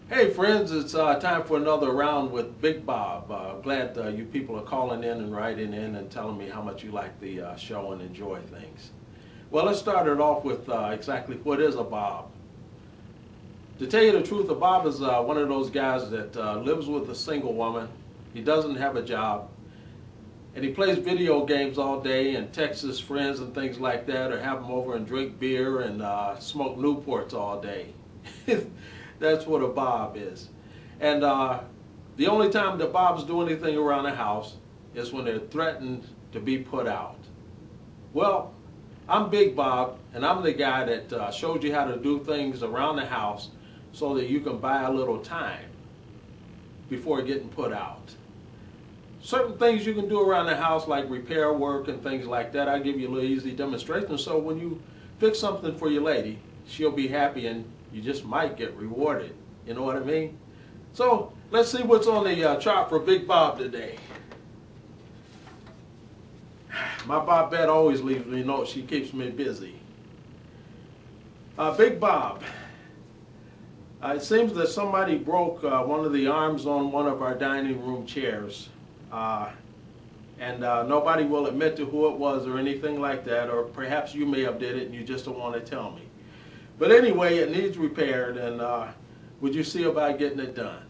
Hey friends, it's time for another round with Big Bob. Glad you people are calling in and writing in and telling me how much you like the show and enjoy things. Well, let's start it off with exactly what is a Bob. To tell you the truth, a Bob is one of those guys that lives with a single woman. He doesn't have a job, and he plays video games all day and texts his friends and things like that, or have them over and drink beer and smoke Newports all day. That's what a Bob is. And the only time that Bobs do anything around the house is when they're threatened to be put out. Well, I'm Big Bob, and I'm the guy that showed you how to do things around the house so that you can buy a little time before getting put out. Certain things you can do around the house, like repair work and things like that, I'll give you a little easy demonstration. So when you fix something for your lady, she'll be happy and you just might get rewarded. You know what I mean? So let's see what's on the chart for Big Bob today. My Bobette always leaves me notes. She keeps me busy. Big Bob. It seems that somebody broke one of the arms on one of our dining room chairs. And nobody will admit to who it was or anything like that, or perhaps you may have did it and you just don't want to tell me. But anyway, it needs repaired, and would you see about getting it done?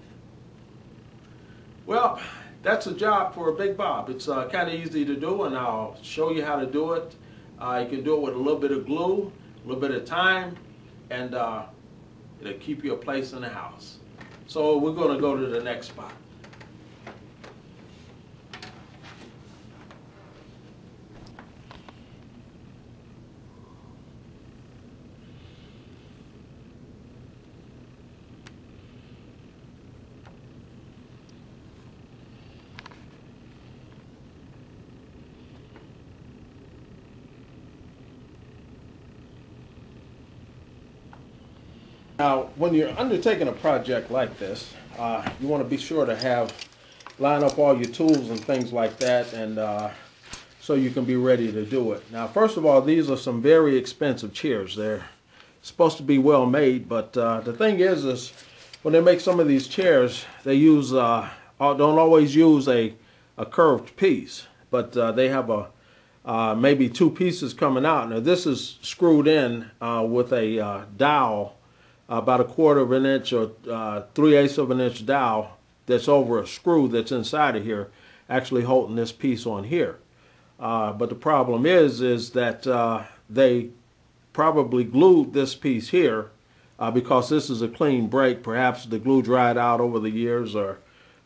Well, that's a job for a Big Bob. It's kind of easy to do, and I'll show you how to do it. You can do it with a little bit of glue, a little bit of time, and it'll keep you a place in the house. So we're going to go to the next spot. Now, when you're undertaking a project like this, you want to be sure to line up all your tools and things like that, and so you can be ready to do it. Now, first of all, these are some very expensive chairs. They're supposed to be well made, but the thing is when they make some of these chairs, they don't always use a curved piece, but they have maybe two pieces coming out. Now, this is screwed in with a dowel, about 1/4 of an inch or 3/8 of an inch dowel that's over a screw that's inside of here, actually holding this piece on here. But the problem is that they probably glued this piece here because this is a clean break. Perhaps the glue dried out over the years or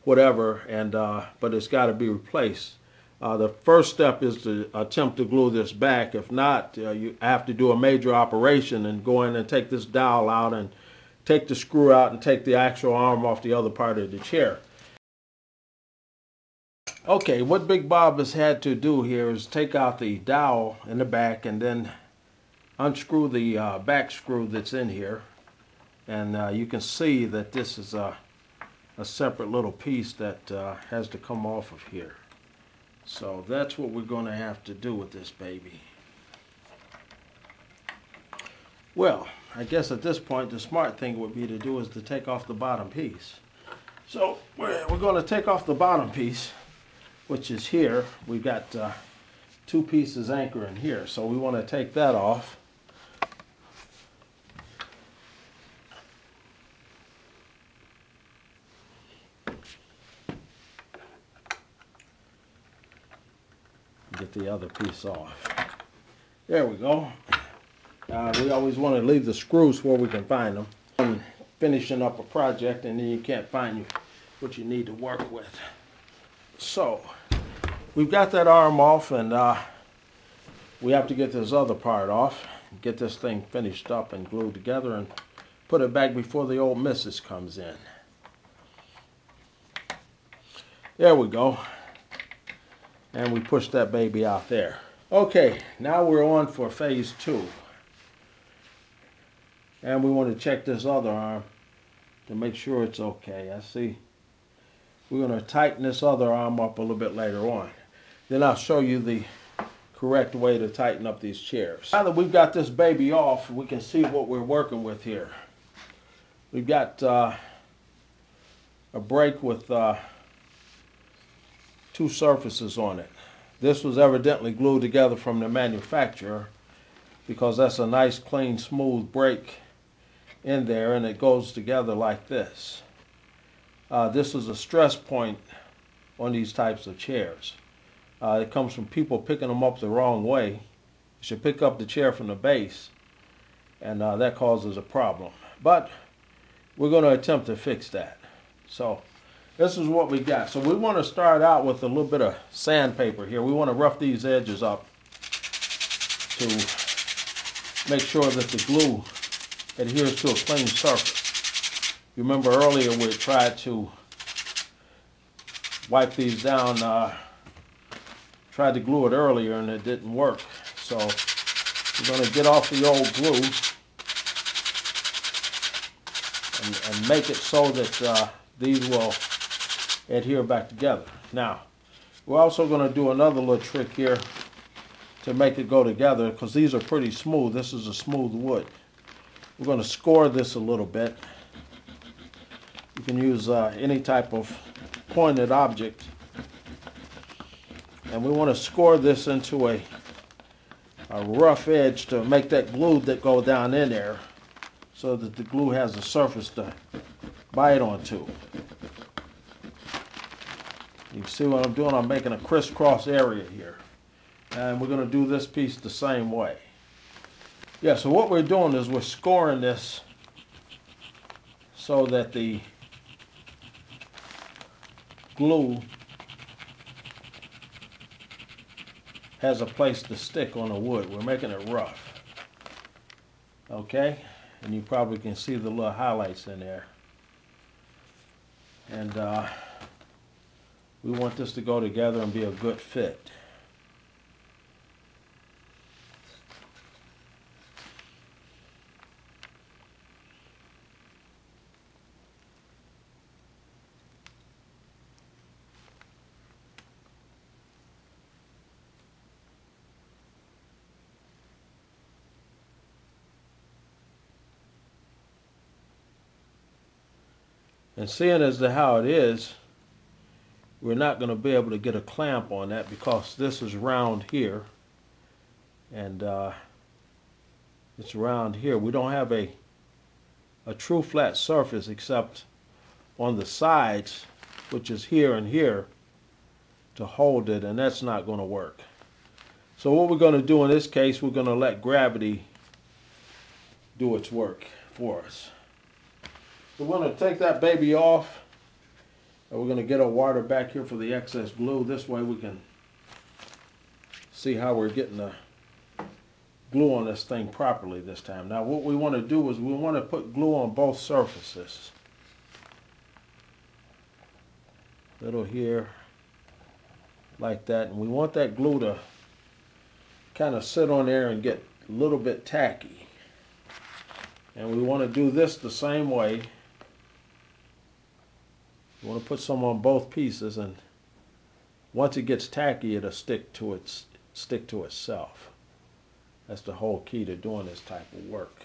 whatever, and but it's got to be replaced. The first step is to attempt to glue this back. If not, you have to do a major operation and go in and take this dowel out and take the screw out and take the actual arm off the other part of the chair. Okay, what Big Bob has had to do here is take out the dowel in the back and then unscrew the back screw that's in here. And you can see that this is a separate little piece that has to come off of here. So that's what we're going to have to do with this baby. Well, I guess at this point the smart thing would be to do is to take off the bottom piece. So we're going to take off the bottom piece, which is here. We've got two pieces anchoring here, so we want to take that off. Get the other piece off. There we go. We always want to leave the screws where we can find them. I'm finishing up a project and then you can't find what you need to work with. So we've got that arm off, and we have to get this other part off, get this thing finished up and glued together and put it back before the old missus comes in. There we go. And we push that baby out there. Okay, now we're on for phase 2. And we want to check this other arm to make sure it's okay. I see. We're going to tighten this other arm up a little bit later on. Then I'll show you the correct way to tighten up these chairs. Now that we've got this baby off, we can see what we're working with here. We've got a break with two surfaces on it. This was evidently glued together from the manufacturer because that's a nice, clean, smooth break in there, and it goes together like this. This is a stress point on these types of chairs. It comes from people picking them up the wrong way. You should pick up the chair from the base, and that causes a problem. But we're going to attempt to fix that. So this is what we got. So we want to start out with a little bit of sandpaper here. We want to rough these edges up to make sure that the glue adheres to a clean surface. You remember earlier we tried to wipe these down, tried to glue it earlier and it didn't work. So we're going to get off the old glue and make it so that these will adhere back together. Now, we're also going to do another little trick here to make it go together because these are pretty smooth. This is a smooth wood. We're going to score this a little bit. You can use any type of pointed object. And we want to score this into a rough edge to make that glue that go down in there so that the glue has a surface to bite onto. You can see what I'm doing. I'm making a crisscross area here. And we're going to do this piece the same way. Yeah, so what we're doing is we're scoring this so that the glue has a place to stick on the wood. We're making it rough. Okay? And you probably can see the little highlights in there. And we want this to go together and be a good fit. And seeing as to how it is, we're not going to be able to get a clamp on that because this is round here and it's round here. We don't have a true flat surface except on the sides, which is here and here, to hold it, and that's not going to work. So what we're going to do in this case, we're going to let gravity do its work for us. So we're going to take that baby off, and we're going to get our water back here for the excess glue. This way we can see how we're getting the glue on this thing properly this time. Now what we want to do is we want to put glue on both surfaces. Little here, like that. And we want that glue to kind of sit on there and get a little bit tacky. And we want to do this the same way. You want to put some on both pieces, and once it gets tacky, it'll stick to itself. That's the whole key to doing this type of work.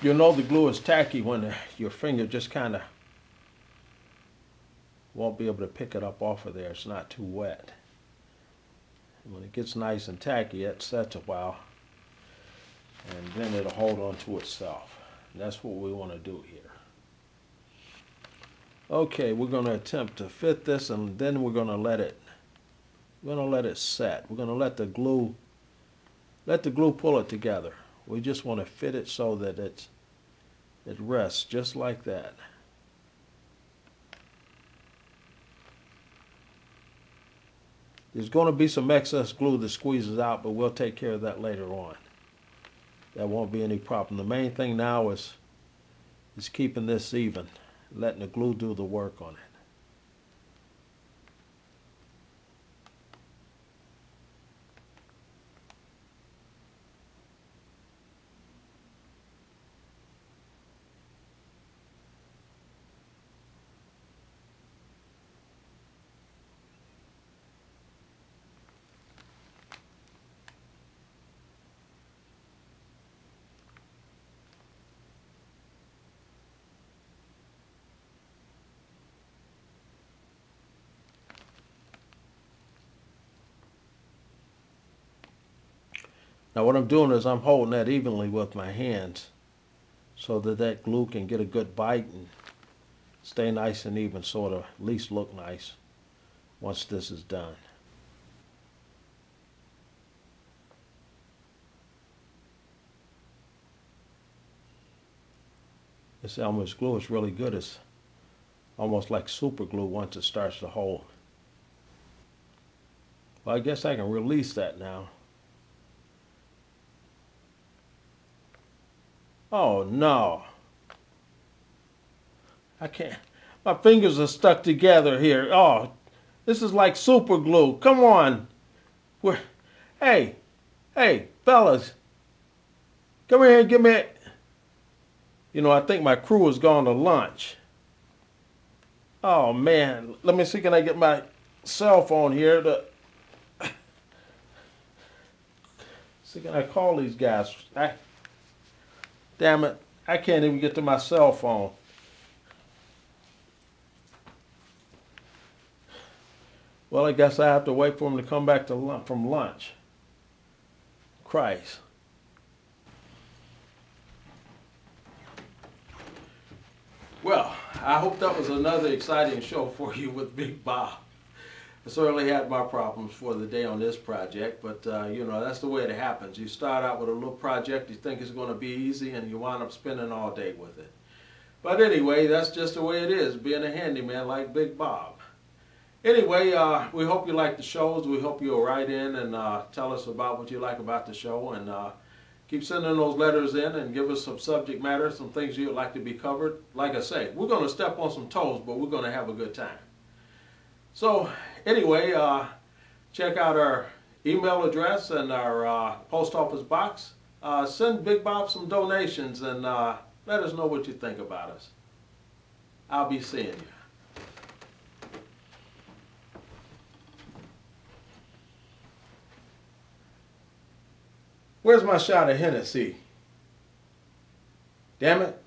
You'll know the glue is tacky when your finger just kind of won't be able to pick it up off of there. It's not too wet. And when it gets nice and tacky, it sets a while, and then it'll hold on to itself. And that's what we want to do here. Okay, we're going to attempt to fit this, and then we're going to let it set. We're going to let the glue pull it together. We just want to fit it so that it rests just like that. There's going to be some excess glue that squeezes out, but we'll take care of that later on. That won't be any problem. The main thing now is keeping this even, letting the glue do the work on it. Now what I'm doing is I'm holding that evenly with my hands so that that glue can get a good bite and stay nice and even, sort of at least look nice once this is done. This Elmer's glue is really good. It's almost like super glue once it starts to hold. Well, I guess I can release that now. Oh no. I can't. My fingers are stuck together here. Oh, this is like super glue. Come on. Hey, fellas. Come here and give me it. You know, I think my crew has gone to lunch. Oh man, let me see, can I get my cell phone here to see, can I call these guys? Damn it, I can't even get to my cell phone. Well, I guess I have to wait for them to come back from lunch. Christ. Well, I hope that was another exciting show for you with Big Bob. I certainly had my problems for the day on this project, but you know, that's the way it happens. You start out with a little project, you think it's going to be easy, and you wind up spending all day with it. But anyway, that's just the way it is, being a handyman like Big Bob. Anyway, we hope you like the shows. We hope you'll write in and tell us about what you like about the show, and keep sending those letters in and give us some subject matter, some things you'd like to be covered. Like I say, we're going to step on some toes, but we're going to have a good time. So anyway, check out our email address and our post office box. Send Big Bob some donations and let us know what you think about us. I'll be seeing you. Where's my shot of Hennessy? Damn it.